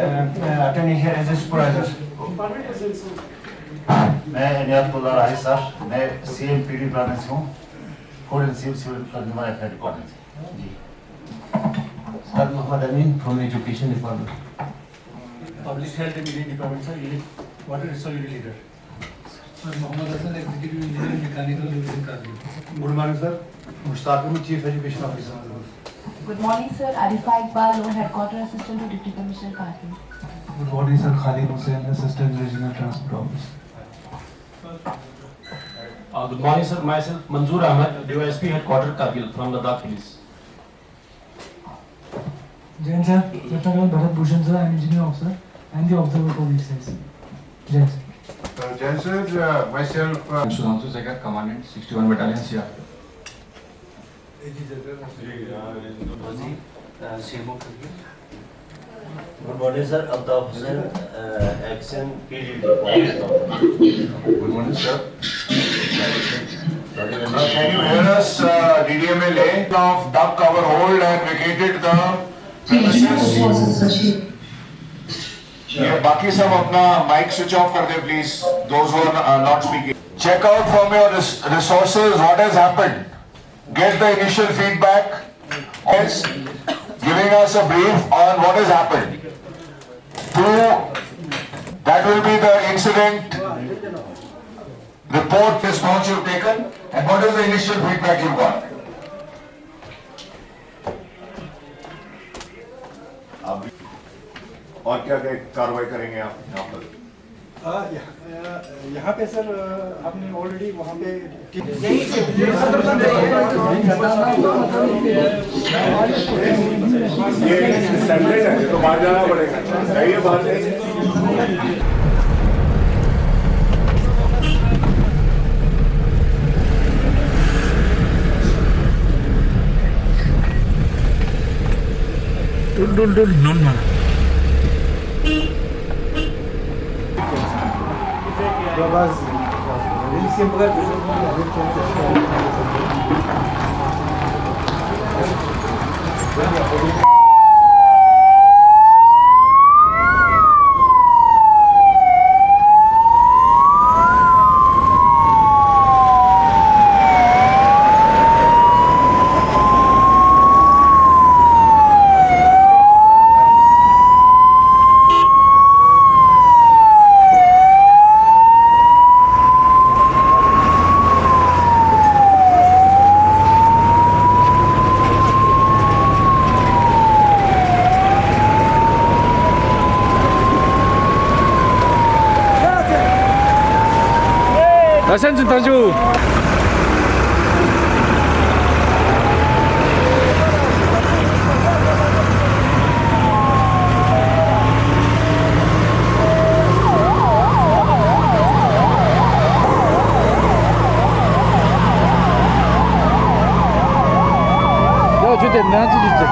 attending here as a supervisor. मैं Inayatullah Rahi sir, मैं CM PD department से हूँ, food and civil consumer affair department से। जी Sir Muhammad Amin from Education Department. Public Health and Media Department, sir. Water Resource Unit Leader. Sir Mohammad Hassan, Executive Engineer, Mechanical Division, Kargil. Good morning, sir. Mushtaq Ahmed, Chief Education Officer. Good morning, sir. Arifa Iqbal, Loan Headquarter Assistant to Deputy Commissioner Kargil. Good morning, sir. Khalid Hussain, Assistant Regional Transport Office. Good morning, sir. Myself, Manzoor Ahmed, DYSP Headquarter Kargil from Ladakh Police. Jain sir, Lieutenant Bharat Bhushan sir, I am Engineer Officer and the Observer for Exercise. Jain sir. Jain sir, myself. Sudhanshu Sekhar, Commandant 61 Battalion CR. Good morning, sir. Altaf Hussain, Action PD. Good morning, sir. Can you hear us? DDMA lane of duck cover hold and vacated the premises. ये बाकी सब अपना mic switch off कर दे please. Those who are not speaking. Check out from your resources what has happened. Get the initial feedback. Yes, giving us a brief on what has happened. Two, that will be the incident report response you've taken, and what is the initial feedback you got? और क्या क्या कार्रवाई करेंगे आप यहाँ पर? यहाँ पे सर आपने ऑलरेडी वहाँ पे ये सेपरेट है तो बाहर जाना पड़ेगा. जाइए बाहर जाइए. Dasan Juntaju. Ya cuti nanti cuti.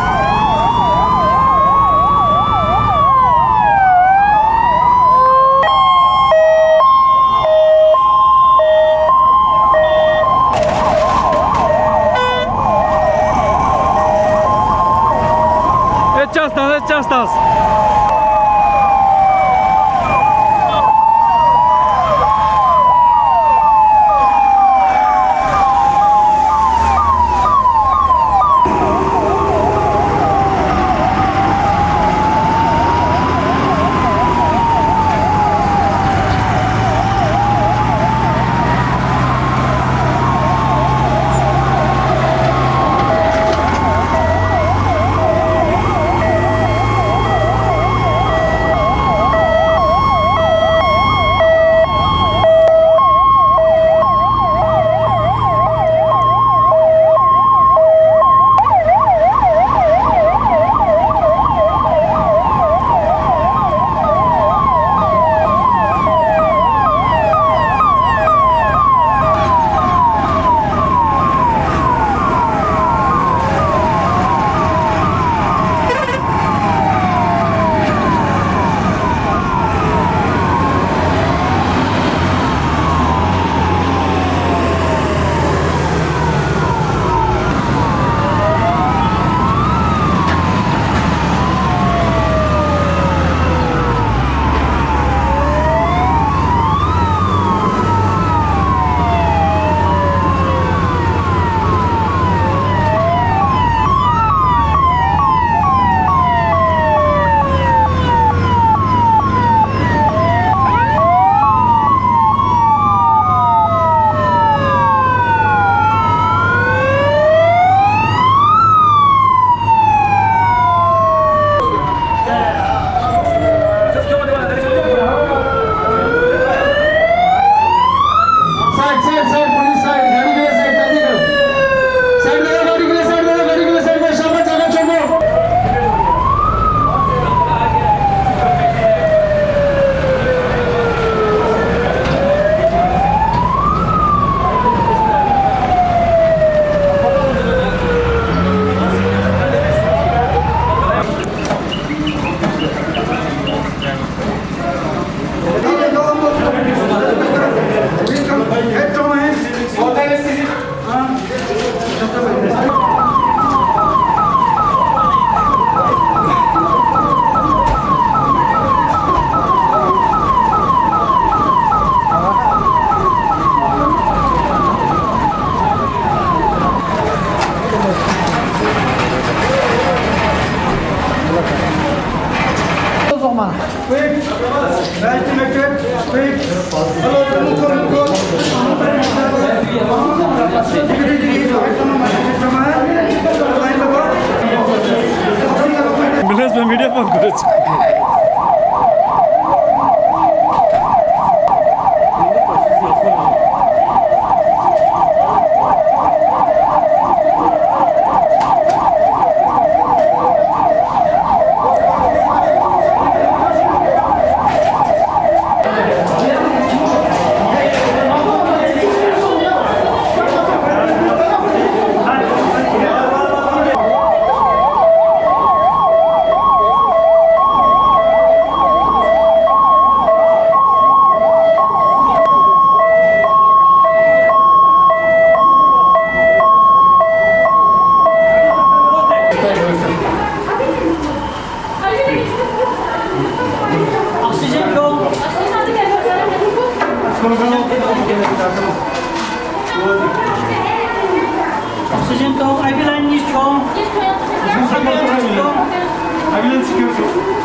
man. Quick. Right connected. Quick. Hello, remove call. Ambulance में मीडिया फोन करो Oxygen go. IV line is strong. Ambulance security.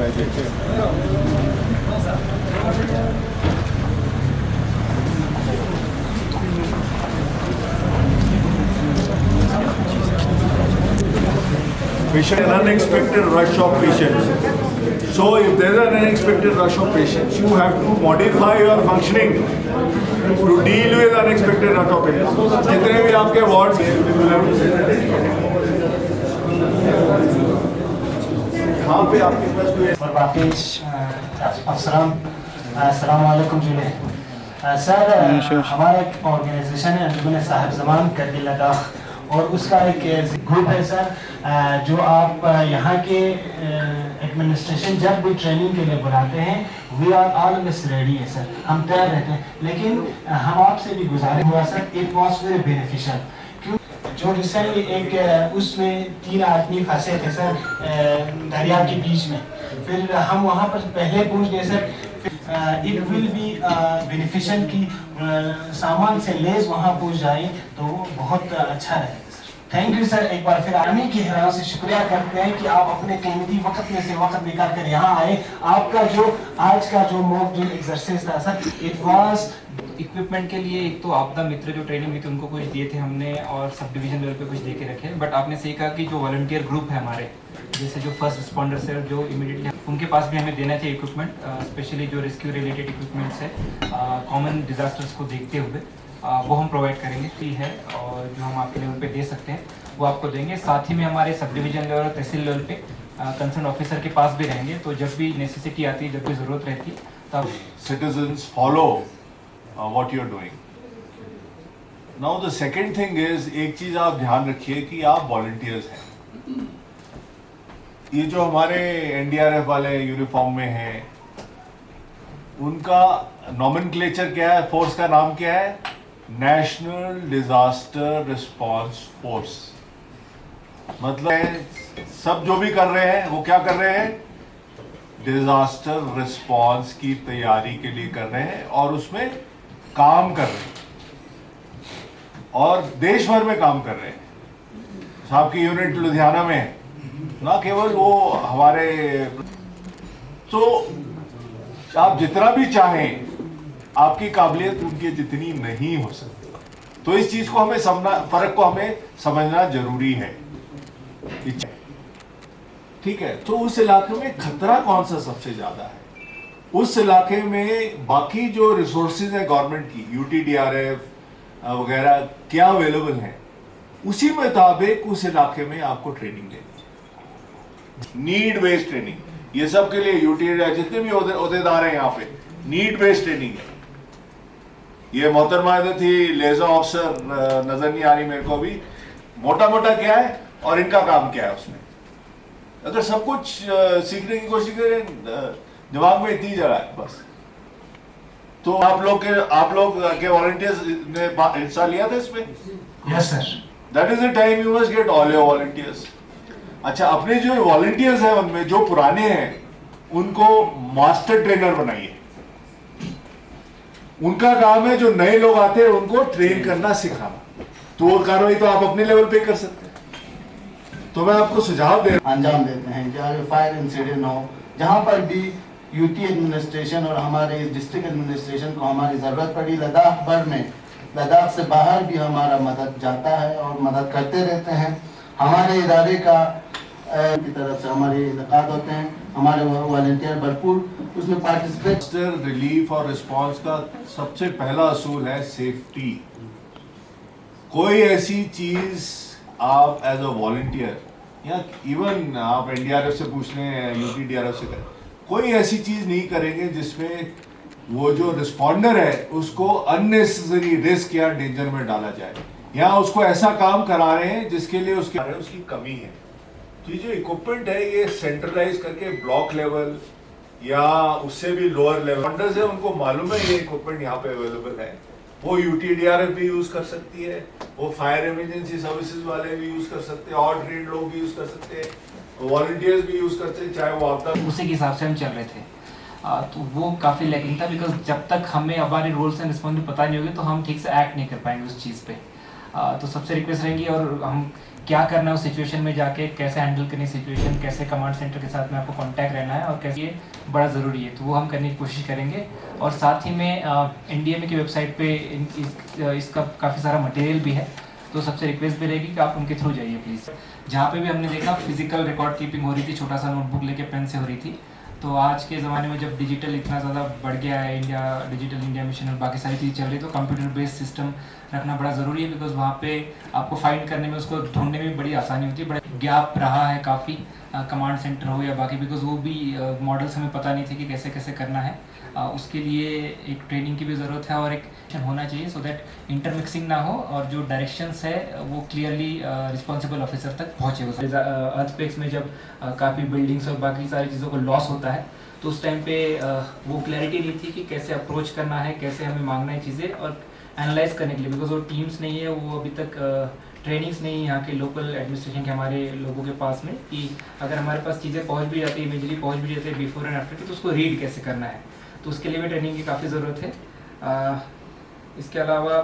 Patient, an unexpected rush of patients. So if there is an unexpected rush of patients, you have to modify your functioning to deal with unexpected rush of patients. जितने भी आपके ward यहाँ पे आपके पास कोई और बाकी अफसरान अस्सलाम वालेकुम जुले सर हमारा एक ऑर्गेनाइजेशन है अंजुमन साहिब ज़मान करगिल लद्दाख और उसका एक ग्रुप है सर जो आप यहाँ के एडमिनिस्ट्रेशन जब भी ट्रेनिंग के लिए बुलाते हैं वी आर ऑलवेज रेडी है सर हम तैयार रहते हैं लेकिन हम आपसे भी गुजारिश हुआ sir it was very beneficial क्यों जो रिसेंटली एक उसमें 3 आदमी फंसे थे सर दरिया के बीच में फिर हम वहाँ पर पहले पहुँच गए sir it will be beneficial कि सामान से लेस वहाँ पहुँच जाए तो बहुत अच्छा रहेगा सर थैंक यू सर एक बार फिर आर्मी की हैरान से शुक्रिया करते हैं कि आप अपने कीमती वक्त में से वक्त निकाल कर यहाँ आए आपका जो आज का जो मॉक ड्रिल एक्सरसाइज था सर इट वाज इक्विपमेंट के लिए एक तो आपदा मित्र जो ट्रेनिंग हुई थी उनको कुछ दिए थे हमने और सब डिवीजन लेवल पे कुछ दे के रखे बट आपने सही कहा कि जो वॉलंटियर ग्रुप है हमारे जैसे जो फर्स्ट रिस्पॉन्डर्स है जो इमीडिएटली उनके पास भी हमें देना चाहिए इक्विपमेंट स्पेशली जो रेस्क्यू रिलेटेड इक्विपमेंट्स है कॉमन डिजास्टर्स को देखते हुए वो हम प्रोवाइड करेंगे फ्री है और जो हम आपके लेवल पे दे सकते हैं वो आपको देंगे साथ ही में हमारे सब डिवीजन लेवल और तहसील लेवल पे कंसर्न ऑफिसर के पास भी रहेंगे तो जब भी नेसेसिटी आती है जब भी ज़रूरत रहती है तब citizens follow what you're doing. Now the second thing is एक चीज आप ध्यान रखिए कि आप वॉलंटियर्स हैं ये जो हमारे एनडीआरएफ वाले यूनिफॉर्म में हैं उनका नॉमेनक्लेचर क्या है फोर्स का नाम क्या है नेशनल डिजास्टर रिस्पांस फोर्स मतलब सब जो भी कर रहे हैं वो क्या कर रहे हैं डिजास्टर रिस्पांस की तैयारी के लिए कर रहे हैं और उसमें काम कर रहे हैं और देश भर में काम कर रहे हैं साहब की यूनिट लुधियाना में है ना केवल वो हमारे तो आप जितना भी चाहें आपकी काबिलियत उनकी जितनी नहीं हो सकती तो इस चीज को हमें समझना फर्क को हमें समझना जरूरी है ठीक है तो उस इलाके में खतरा कौन सा सबसे ज्यादा है उस इलाके में बाकी जो रिसोर्सेज है गवर्नमेंट की यूटीडीआरएफ वगैरह क्या अवेलेबल है उसी मुताबिक उस इलाके में आपको ट्रेनिंग देनी नीड बेस्ड ट्रेनिंग ये सब के लिए यूटीडीआर जितने भी ओहदेदार हैं यहाँ पे नीड बेस्ड ट्रेनिंग है ये मोहतरमा थी लेजर ऑफिसर नजर नहीं आ रही मेरे को भी मोटा मोटा क्या है और इनका काम क्या है उसमें अगर सब कुछ सीखने की कोशिश करें दिमाग में इतनी जगह है बस तो आप लोग के वॉलंटियर्स ने हिस्सा लिया था इसमें yes sir that is the time you must get all your volunteers अच्छा अपने जो वॉलंटियर्स हैं उनमें जो पुराने हैं उनको मास्टर ट्रेनर बनाइए उनका काम है जो नए लोग आते हैं उनको ट्रेन करना सिखाना तो वो कार्रवाई तो आप अपने लेवल पे कर सकते हैं तो मैं आपको सुझाव दे अंजाम देते हैं जहाँ फायर इंसिडेंट हो जहाँ पर भी यूटी एडमिनिस्ट्रेशन और हमारे डिस्ट्रिक्ट एडमिनिस्ट्रेशन को हमारी ज़रूरत पड़ी लद्दाख भर में लद्दाख से बाहर भी हमारा मदद जाता है और मदद करते रहते हैं हमारे इदारे का की तरफ से हमारे इलाकात होते हैं हमारे वॉलंटियर भरपूर उसमें पार्टिसिपेट रिलीफ और रिस्पांस का सबसे पहला असूल है सेफ्टी कोई ऐसी चीज आप एज अ वॉलंटियर या इवन आप एनडीआरएफ से पूछ लें यूपीडीआरएफ से करें कोई ऐसी चीज नहीं करेंगे जिसमें वो जो रिस्पॉन्डर है उसको अननेसेसरी रिस्क या डेंजर में डाला जाए या उसको ऐसा काम करा रहे हैं जिसके लिए उसकी कमी है तो ये जो इक्विपमेंट है ये सेंट्रलाइज करके ब्लॉक लेवल या उससे भी लोअर लेवल फंडर्स है उनको मालूम है ये इक्विपमेंट यहाँ पे अवेलेबल है वो यूटीडीआरएफ भी यूज कर सकती है वो फायर इमरजेंसी सर्विसेज वाले भी यूज कर सकते हैं और ट्रेड लोग भी यूज कर सकते हैं वॉलंटियर्स भी यूज करते हैं चाहे वो आपका उसी के हिसाब से हम चल रहे थे तो वो काफ़ी लैकिंग था बिकॉज जब तक हमें हमारे रोल्स एंड रिस्पॉन्सिबिलिटी पता नहीं होगी तो हम ठीक से एक्ट नहीं कर पाएंगे उस चीज़ पे तो सबसे रिक्वेस्ट रहेंगी और हम क्या करना है उस सिचुएशन में जाके, कैसे हैंडल करनी सिचुएशन, कैसे कमांड सेंटर के साथ में आपको कांटेक्ट रहना है और कैसे, ये बड़ा ज़रूरी है। तो वो हम करने की कोशिश करेंगे। और साथ ही में NDMA की वेबसाइट पे इसका काफ़ी सारा मटेरियल भी है, तो सबसे रिक्वेस्ट भी रहेगी कि आप उनके थ्रू जाइए प्लीज़। जहाँ पे भी हमने देखा फिजिकल रिकॉर्ड कीपिंग हो रही थी, छोटा सा नोटबुक लेके पेन से हो रही थी, तो आज के ज़माने में जब डिजिटल इतना ज़्यादा बढ़ गया है, डिजिटल इंडिया मिशन और बाकी सारी चीज़ चल रही है, तो कंप्यूटर बेस्ड सिस्टम रखना बड़ा ज़रूरी है, बिकॉज वहाँ पे आपको फाइंड करने में, उसको ढूंढने में बड़ी आसानी होती है। बड़ा गैप रहा है काफ़ी कमांड सेंटर हो या बाकी, बिकॉज वो भी मॉडल्स हमें पता नहीं थे कि कैसे कैसे करना है। उसके लिए एक ट्रेनिंग की भी ज़रूरत है और एक होना चाहिए, सो दैट इंटरमिक्सिंग ना हो और जो डायरेक्शंस है वो क्लियरली रिस्पॉन्सिबल ऑफिसर तक पहुँचे। अर्थक्वेक्स में जब काफ़ी बिल्डिंग्स और बाकी सारी चीज़ों को लॉस होता है, तो उस टाइम पे वो क्लैरिटी नहीं थी कि कैसे अप्रोच करना है, कैसे हमें मांगना है चीज़ें और एनालाइज करने के लिए, बिकॉज वो टीम्स नहीं है, वो अभी तक ट्रेनिंग्स नहीं है यहाँ के लोकल एडमिनिस्ट्रेशन के हमारे लोगों के पास में, कि अगर हमारे पास चीज़ें पहुँच भी जाती है, इमेजली पहुँच भी जाती है बिफोर एंड आफ्टर की, तो उसको रीड कैसे करना है, तो उसके लिए भी ट्रेनिंग की काफ़ी ज़रूरत है। इसके अलावा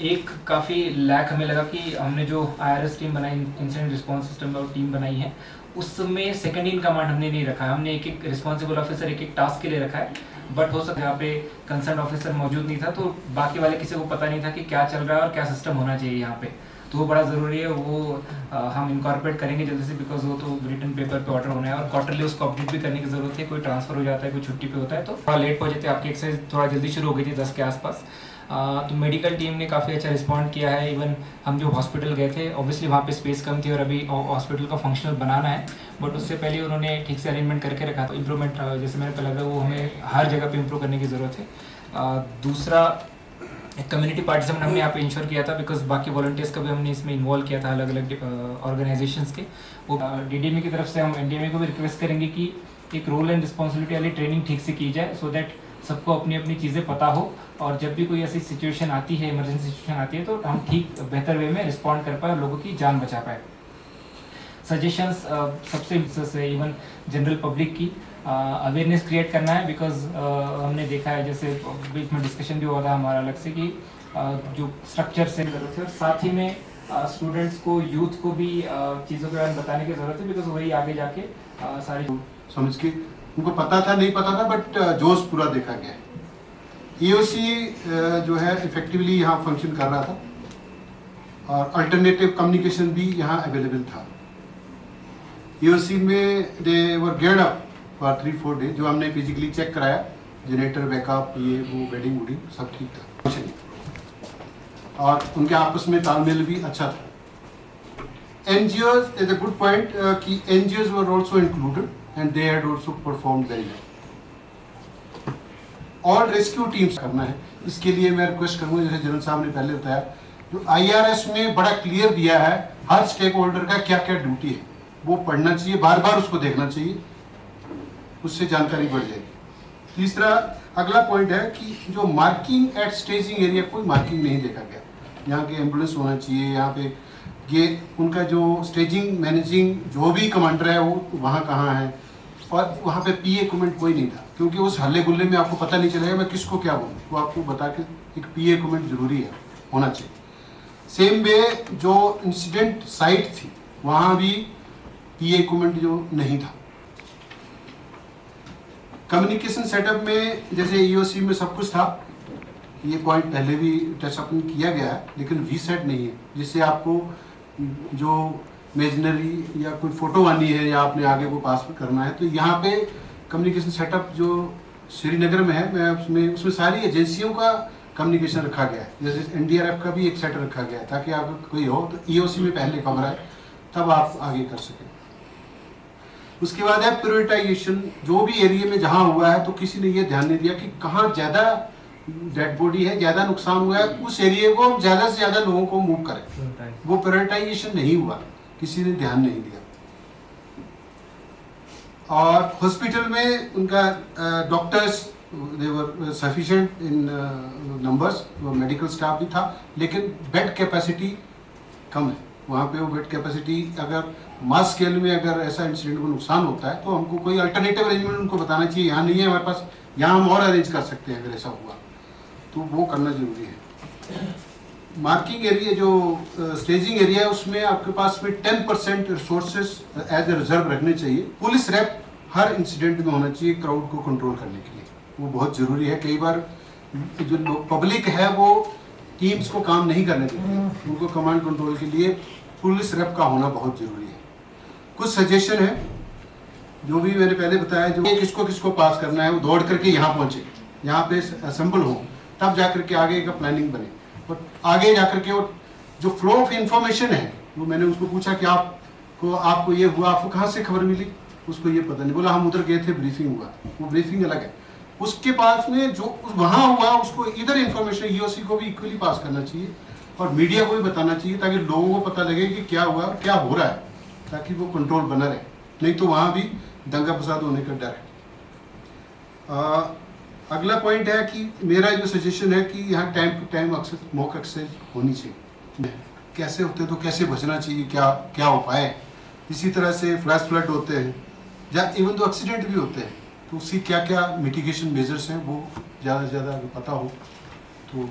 एक काफ़ी लैक हमें लगा कि हमने जो IRS टीम बनाई, इंसिडेंट रिस्पॉन्स सिस्टम और टीम बनाई है, उसमें सेकेंड इन कमांड हमने नहीं रखा है। हमने एक एक रिस्पॉन्सिबल ऑफिसर एक एक टास्क के लिए रखा है, बट हो सकता है यहाँ पे कंसर्न ऑफिसर मौजूद नहीं था, तो बाकी वाले किसी को पता नहीं था कि क्या चल रहा है और क्या सिस्टम होना चाहिए यहाँ पे, तो वो बड़ा ज़रूरी है। वो हम इनकॉर्पोरेट करेंगे जल्दी से, बिकॉज वो तो रिटन पेपर पे ऑर्डर होना है और क्वार्टरली उसको अपडेट भी करने की ज़रूरत है। कोई ट्रांसफर हो जाता है, कोई छुट्टी पे होता है, तो थोड़ा लेट पहुँचे थे। आपकी एक्सरसाइज थोड़ा जल्दी शुरू हो गई थी 10 के आसपास। तो मेडिकल टीम ने काफ़ी अच्छा रिस्पॉन्ड किया है। इवन हम जो हॉस्पिटल गए थे, ऑब्वियसली वहाँ पे स्पेस कम थी और अभी हॉस्पिटल का फंक्शनल बनाना है, बट उससे पहले उन्होंने ठीक से अरेंजमेंट करके रखा। तो इम्प्रूवमेंट जैसे मेरे को लग रहा है वो हमें हर जगह पे इम्प्रूव करने की ज़रूरत है। दूसरा, एक कम्युनिटी पार्टिसिपेंट हमने यहाँ पे इंश्योर किया था, बिकॉज बाकी वॉलंटियर्स का भी हमने इसमें इन्वॉल्व किया था, अलग अलग ऑर्गेनाइजेशंस के। वो DDMA की तरफ से हम NDMA को भी रिक्वेस्ट करेंगे कि एक रोल एंड रिस्पॉन्सिबिलिटी वाली ट्रेनिंग ठीक से की जाए, सो दैट सबको अपनी अपनी चीज़ें पता हो और जब भी कोई ऐसी सिचुएशन आती है, इमरजेंसी सिचुएशन आती है, तो हम ठीक बेहतर वे में रिस्पॉन्ड कर पाए और लोगों की जान बचा पाए। सजेशंस सबसे इवन जनरल पब्लिक की अवेयरनेस क्रिएट करना है, बिकॉज हमने देखा है, जैसे बीच में डिस्कशन भी हुआ था हमारा अलग से, कि जो स्ट्रक्चर से ज़रूरत है, और साथ ही में स्टूडेंट्स को, यूथ को भी चीज़ों के बारे में बताने की ज़रूरत है, बिकॉज वही आगे जाके सारी समझ के उनको पता था नहीं पता था, बट जोश पूरा देखा गया। EOC जो है इफेक्टिवली यहाँ फंक्शन कर रहा था और अल्टरनेटिव कम्युनिकेशन भी यहाँ अवेलेबल था। EOC में दे वर गेयर्ड अप फॉर 3-4 डेज। जो हमने फिजिकली चेक कराया, जनरेटर बैकअप, ये वो बेडिंग वुडिंग सब ठीक था, और उनके आपस में तालमेल भी अच्छा था। NGOs is a good point कि NGOs were also included and they had also performed very well. All rescue teams करना है, इसके लिए मैं रिक्वेस्ट करूँगा, जैसे जनरल साहब ने पहले बताया, जो IRS में बड़ा क्लियर दिया है हर स्टेक होल्डर का क्या क्या ड्यूटी है, वो पढ़ना चाहिए, बार बार उसको देखना चाहिए, उससे जानकारी बढ़ जाएगी। तीसरा, अगला पॉइंट है कि जो मार्किंग एट स्टेजिंग एरिया, कोई मार्किंग नहीं देखा गया। यहाँ के एम्बुलेंस होना चाहिए, यहाँ पे ये उनका जो स्टेजिंग मैनेजिंग जो भी कमांडर है वो वहाँ कहाँ है, और वहाँ पे PA इक्विपमेंट कोई नहीं था, क्योंकि उस हल्ले गुल्ले में आपको पता नहीं चलेगा मैं किसको क्या बोलूँ, तो आपको बता के एक PA इक्विपमेंट जरूरी है, होना चाहिए। सेम वे जो इंसिडेंट साइट थी वहाँ भी PA इक्विपमेंट जो नहीं था। कम्युनिकेशन सेटअप में जैसे EOC में सब कुछ था, ये पॉइंट पहले भी टच अप किया गया है, लेकिन VSAT नहीं है, जिससे आपको जो इमेजिनरी या कोई फोटो आनी है या आपने आगे को पास करना है, तो यहाँ पे कम्युनिकेशन सेटअप जो श्रीनगर में है, मैं उसमें सारी एजेंसियों का कम्युनिकेशन रखा गया है। जैसे NDRF का भी एक सेट रखा गया है, ताकि अगर कोई हो तो EOC में पहले खबर आए, तब आप आगे कर सकें। उसके बाद है प्रायोरिटाइजेशन। जो भी एरिया में जहाँ हुआ है, तो किसी ने ये ध्यान नहीं दिया कि कहाँ ज़्यादा डेड बॉडी है, ज़्यादा नुकसान हुआ है, उस एरिया को हम ज़्यादा से ज़्यादा लोगों को मूव करें। वो प्रायोरिटाइजेशन नहीं हुआ, किसी ने ध्यान नहीं दिया। और हॉस्पिटल में उनका doctors they were sufficient in numbers, medical staff भी था, लेकिन बेड कैपेसिटी कम है वहाँ पे। वो बेड कैपेसिटी अगर मास स्केल में अगर ऐसा इंसिडेंट को नुकसान होता है, तो हमको कोई अल्टरनेटिव अरेंजमेंट उनको बताना चाहिए, यहाँ नहीं है हमारे पास, यहाँ हम और अरेंज कर सकते हैं अगर ऐसा हुआ, तो वो करना जरूरी है। मार्किंग एरिया जो स्टेजिंग एरिया है उसमें आपके पास में 10% रिसोर्सेज एज ए रिजर्व रखने चाहिए। पुलिस रैप हर इंसिडेंट में होना चाहिए क्राउड को कंट्रोल करने के लिए, वो बहुत ज़रूरी है। कई बार जो पब्लिक है वो टीम्स को काम नहीं करने देती, उनको कमांड कंट्रोल के लिए पुलिस रैप का होना बहुत ज़रूरी है। कुछ सजेशन है जो भी मैंने पहले बताया, जो किसको किसको पास करना है वो दौड़ करके यहाँ पहुँचे, यहाँ पे असेंबल हो, तब जाकर के आगे का प्लानिंग बने। और आगे जाकर के वो जो फ्लो ऑफ इंफॉर्मेशन है, वो मैंने उसको पूछा कि आपको ये हुआ, आपको कहाँ से खबर मिली, उसको ये पता नहीं, बोला हम उधर गए थे, ब्रीफिंग हुआ। वो ब्रीफिंग अलग है, उसके पास में जो वहाँ हुआ उसको इधर इंफॉर्मेशन ईओसी को भी इक्वली पास करना चाहिए और मीडिया को भी बताना चाहिए, ताकि लोगों को पता लगे कि क्या हुआ, क्या हो रहा है, ताकि वो कंट्रोल बना रहे। नहीं तो वहाँ भी दंगा फसाद होने का डर है। अगला पॉइंट है कि मेरा जो सजेशन है कि यहाँ time to time mock exercise होनी चाहिए। कैसे होते तो कैसे बचना चाहिए, क्या उपाय है। इसी तरह से फ्लैश फ्लड होते हैं या इवन तो एक्सीडेंट भी होते हैं, तो उसकी क्या क्या मिटिगेशन मेजर्स हैं वो ज़्यादा से ज़्यादा अगर पता हो तो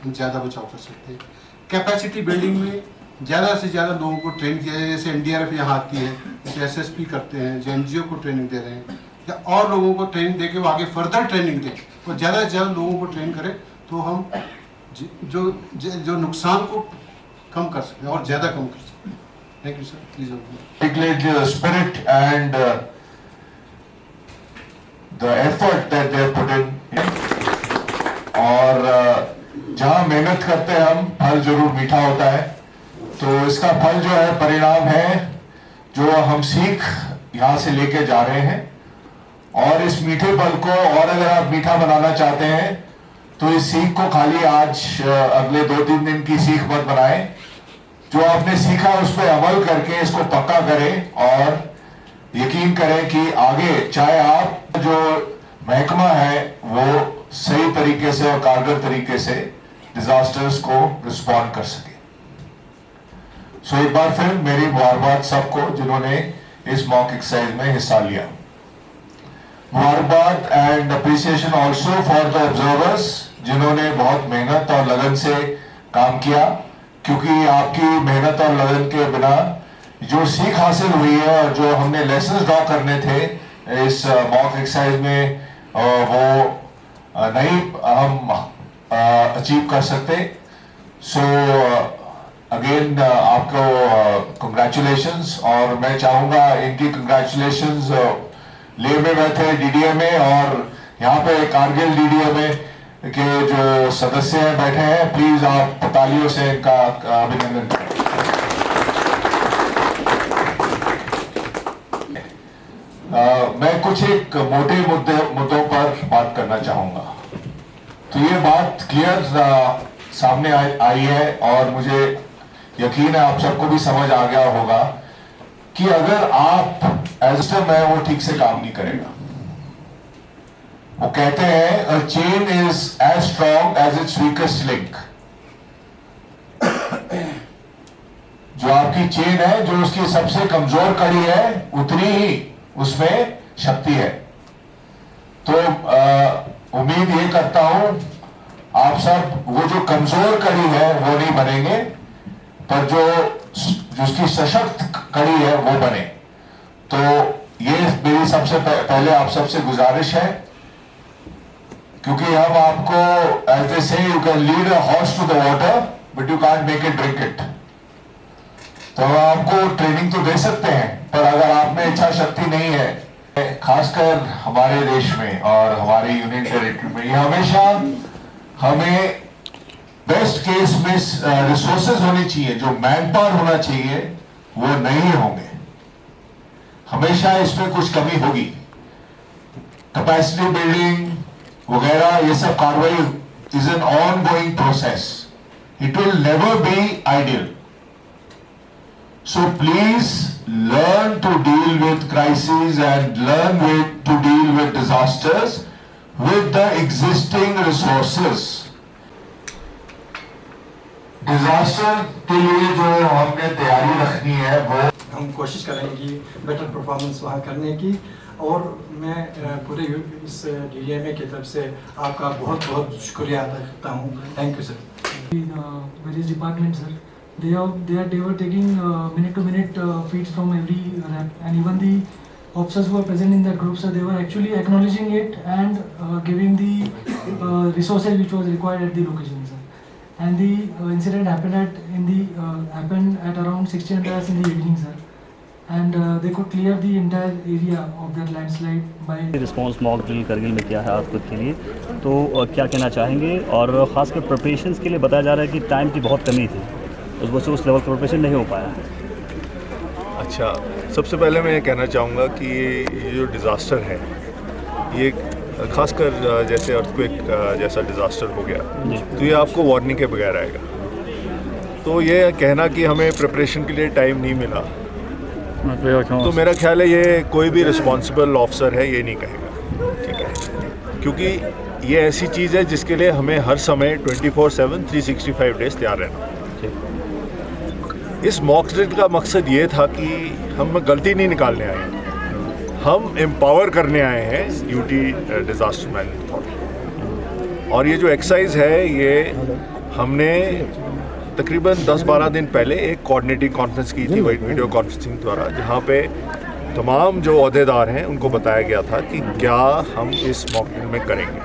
हम ज़्यादा बचाव कर सकते हैं। कैपेसिटी बिल्डिंग में ज़्यादा से ज़्यादा लोगों को ट्रेन किया जाए, जैसे एनडीआरएफ यहाँ आती है, जैसे एसएसपी करते हैं, जो एनजीओ को ट्रेनिंग दे रहे हैं, या और लोगों को ट्रेनिंग दे के वो आगे फर्दर ट्रेनिंग दें और ज़्यादा से ज़्यादा लोगों को ट्रेन करें, तो हम जो नुकसान को कम कर सकते हैं और ज़्यादा कम कर सकते हैं। Thank you sir, please. The spirit and the effort that they have put in, और जहाँ मेहनत करते हैं हम, फल जरूर मीठा होता है। तो इसका फल जो है, परिणाम है जो हम सीख यहाँ से लेके जा रहे हैं। और इस मीठे फल को और अगर आप मीठा बनाना चाहते हैं तो इस सीख को खाली आज अगले 2-3 दिन की सीख मत बनाएं। जो आपने सीखा उस पर अमल करके इसको पक्का करें और यकीन करें कि आगे चाहे आप जो महकमा है वो सही तरीके से और कारगर तरीके से डिजास्टर्स को रिस्पॉन्ड कर सके। सो एक बार फिर मेरी मुबारकबाद सबको जिन्होंने इस मॉक एक्सरसाइज में हिस्सा लिया। मुबारकबाद and appreciation also for the observers जिन्होंने बहुत मेहनत और लगन से काम किया, क्योंकि आपकी मेहनत और लगन के बिना जो सीख हासिल हुई है और जो हमने लेसन्स ड्रॉ करने थे इस मॉक एक्सरसाइज में वो नहीं हम अचीव कर सकते। सो अगेन आपको कंग्रेचुलेशंस, और मैं चाहूँगा इनकी कंग्रेचुलेशंस लेह में बैठे डीडीएमए और यहाँ पे कारगिल डीडीएमए के जो सदस्य हैं बैठे हैं, प्लीज आप तालियों से इनका अभिनंदन करें। मैं कुछ एक मोटे मुद्दों पर बात करना चाहूंगा। तो ये बात क्लियर सामने आई है और मुझे यकीन है आप सबको भी समझ आ गया होगा कि अगर आप सिस्टम है वो ठीक से काम नहीं करेगा। वो कहते हैं a chain is as strong as its weakest link. जो आपकी चेन है, जो उसकी सबसे कमजोर कड़ी है, उतनी ही उसमें शक्ति है। तो उम्मीद ये करता हूं आप सब वो जो कमजोर कड़ी है वो नहीं बनेंगे, पर जो जिसकी सशक्त कड़ी है वो बने। तो ये मेरी सबसे पहले आप सबसे गुजारिश है, क्योंकि हम आपको as they say you can lead a horse to the water but you can't make it drink it. तो हम आपको ट्रेनिंग तो दे सकते हैं, पर अगर आप में इच्छा शक्ति नहीं है, खासकर हमारे देश में और हमारे यूनियन टेरिटरी में, ये हमेशा हमें बेस्ट केस में रिसोर्सेज होने चाहिए, जो मैन पावर होना चाहिए वो नहीं होंगे। हमेशा इसमें कुछ कमी होगी। कैपेसिटी बिल्डिंग वगैरह ये सब कार्रवाई is an on going process, it will never be ideal. So please learn to deal with crises and learn to deal with disasters with the existing resources. Disaster के लिए जो हमने तैयारी रखनी है वो हम कोशिश करेंगे बेटर परफॉर्मेंस वहाँ करने की। और मैं पूरे इस डीडीएमए की तरफ से आपका बहुत बहुत शुक्रिया अदा करता हूँ। Thank you sir. various departments, sir. They were taking minute to minute feeds from every rep, and even the officers who were present in that group, sir, they were actually acknowledging it and giving the resources which was required at the location, sir. And the incident happened at around 1600 hours in the evening, sir. And they could clear the entire area of that landslide by. Response mock drill Kargil में किया है आज खुद के लिए, तो क्या कहना चाहेंगे? और ख़ासकर प्रिपरेशंस के लिए बताया जा रहा है कि टाइम की बहुत कमी थी, उस वजह से उस लेवल का प्रिपरेशन नहीं हो पाया। अच्छा, सबसे पहले मैं ये कहना चाहूँगा कि ये जो डिज़ास्टर है, ये खासकर जैसे अर्थक्वेक जैसा डिज़ास्टर हो गया, तो ये आपको वार्निंग के बगैर आएगा। तो ये कहना कि हमें प्रिपरेशन के लिए टाइम नहीं मिला, तो मेरा ख्याल है ये कोई भी रिस्पॉन्सिबल ऑफिसर है ये नहीं कहेगा, ठीक है? क्योंकि ये ऐसी चीज़ है जिसके लिए हमें हर समय 24/7 365 डेज तैयार रहना। इस मॉक ड्रिल का मकसद ये था कि हम गलती नहीं निकालने आए, हम एम्पावर करने आए हैं यूटी डिज़ास्टर मैनेजमेंट अथॉरिटी। और ये जो एक्सरसाइज है ये हमने तकरीबन 10-12 दिन पहले एक कोऑर्डिनेटिंग कॉन्फ्रेंस की थी वीडियो कॉन्फ्रेंसिंग द्वारा, जहाँ पे तमाम जो अहदेदार हैं उनको बताया गया था कि क्या हम इस मॉक ड्रिल में करेंगे।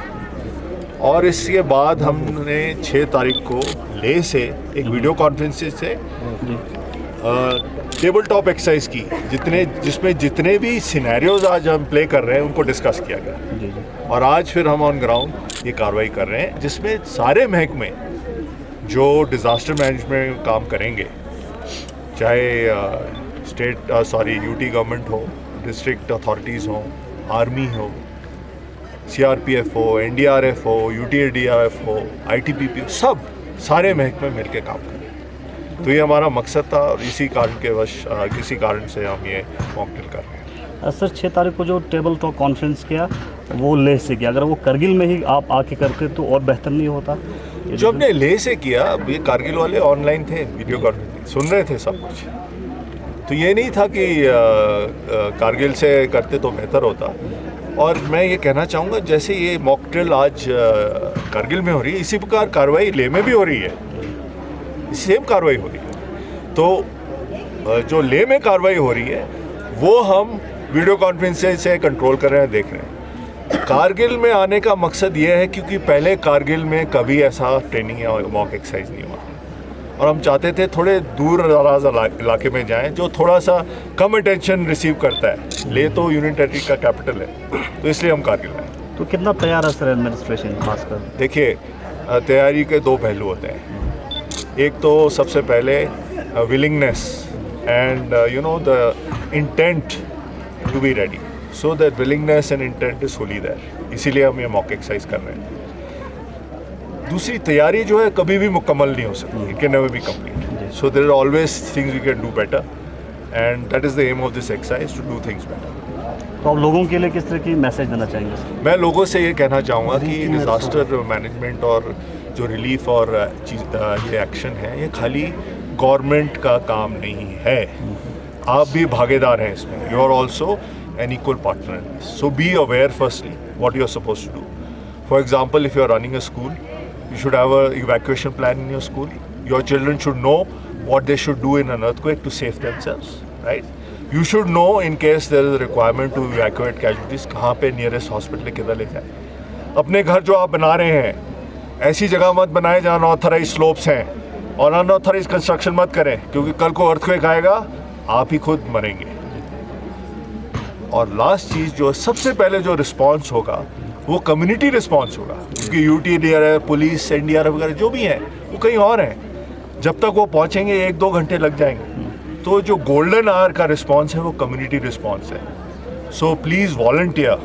और इसके बाद हमने 6 तारीख को लेह से एक वीडियो कॉन्फ्रेंस से टेबल टॉप एक्सरसाइज की, जिसमें जितने भी सिनेरियोज आज हम प्ले कर रहे हैं उनको डिस्कस किया गया। और आज फिर हम ऑन ग्राउंड ये कार्रवाई कर रहे हैं, जिसमें सारे महकमे जो डिज़ास्टर मैनेजमेंट में काम करेंगे, चाहे यूटी गवर्नमेंट हो, डिस्ट्रिक्ट अथॉरिटीज़ हो, आर्मी हो, CRPF हो, NDRF हो, UTADRF हो, ITBP हो, सब सारे महकमे मिलकर काम करें। तो ये हमारा मकसद था और इसी कारण से हम ये मॉक ड्रिल कर रहे हैं। सर 6 तारीख को जो टेबल टॉक कॉन्फ्रेंस किया वो लेह से किया, अगर वो करगिल में ही आप आके करते तो और बेहतर नहीं होता? जो हमने लेह से किया, ये कारगिल वाले ऑनलाइन थे, वीडियो कॉन्फ्रेंसिंग सुन रहे थे सब कुछ, तो ये नहीं था कि कारगिल से करते तो बेहतर होता। और मैं ये कहना चाहूँगा जैसे ये मॉक ड्रिल आज कारगिल में हो रही है, इसी प्रकार कार्रवाई लेह में भी हो रही है, सेम कार्रवाई हो रही है। तो जो लेह में कार्रवाई हो रही है वो हम वीडियो कॉन्फ्रेंसिंग से कंट्रोल कर रहे हैं, देख रहे हैं। कारगिल में आने का मकसद ये है क्योंकि पहले कारगिल में कभी ऐसा ट्रेनिंग या मॉक एक्सरसाइज नहीं हुआ, और हम चाहते थे थोड़े दूर दराज इलाके में जाएं जो थोड़ा सा कम अटेंशन रिसीव करता है। ले तो यूनियन टेरिटरी का कैपिटल है, तो इसलिए हम कारगिल आए। तो कितना तैयार है सर एडमिनिस्ट्रेशन खासकर? देखिए, तैयारी के 2 पहलू होते हैं। एक तो सबसे पहले willingness and the intent to be ready, so that willingness and intent is fully there, इसीलिए हम ये मॉक एक्सरसाइज कर रहे हैं। दूसरी तैयारी जो है कभी भी मुकम्मल नहीं हो सकती, it can never be complete, so there are always things we can do better, and that is the aim of this exercise, to do things better. तो आप लोगों के लिए किस तरह की मैसेज देना चाहेंगे? मैं लोगों से ये कहना चाहूँगा कि डिज़ास्टर मैनेजमेंट और जो रिलीफ और ये एक्शन है, ये खाली गवर्नमेंट का काम नहीं है, आप भी भागीदार हैं इसमें। You are also an equal partner in this. So be aware firstly what you are supposed to do. For example, if you are running a school, you should have an evacuation plan in your school. Your children should know what they should do in an earthquake to save themselves, right? You should know in case there is a requirement to evacuate casualties, कहाँ पे nearest hospital किधर ले जाए। अपने घर जो आप बना रहे हैं ऐसी जगह मत बनाए जहाँ अनऑथराइज्ड स्लोप्स हैं, और अनऑथराइज्ड कंस्ट्रक्शन मत करें, क्योंकि कल को अर्थक्वेक आएगा आप ही खुद मरेंगे। और लास्ट चीज़ जो सबसे पहले जो रिस्पांस होगा वो कम्युनिटी रिस्पांस होगा, क्योंकि UTADRF, पुलिस, NDRF वगैरह जो भी हैं वो कहीं और हैं, जब तक वो पहुंचेंगे 1-2 घंटे लग जाएंगे। तो जो गोल्डन आवर का रिस्पांस है वो कम्युनिटी रिस्पांस है। So please volunteer,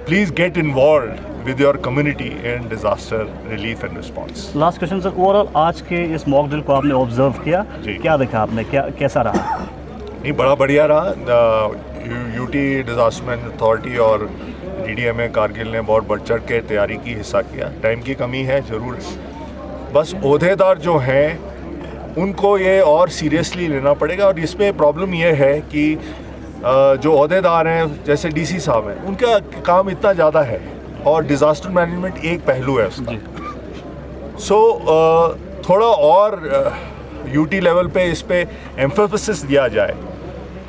please get involve with your community in disaster relief and response. Last question sir, overall आज के इस मॉक ड्रिल को आपने ऑब्जर्व किया, क्या देखा आपने, कैसा रहा? नहीं, बड़ा बढ़िया रहा। यूटी डिज़ास्टर मैनेजमेंट अथॉरिटी और DDMA कारगिल ने बहुत बढ़ चढ़ के तैयारी की हिस्सा किया। टाइम की कमी है ज़रूर, बस ओहदेदार जो हैं उनको ये और सीरियसली लेना पड़ेगा। और इसमें प्रॉब्लम ये है कि जो ओहदेदार हैं जैसे DC साहब हैं, उनका काम इतना ज़्यादा है और डिज़ास्टर मैनेजमेंट एक पहलू है उसका। सो थोड़ा और यूटी लेवल पे इस पे एम्फेसिस दिया जाए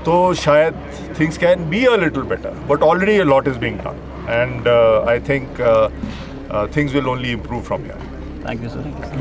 तो शायद things can be a little better, but already a lot is being done and I think things will only improve from here. Thank you sir.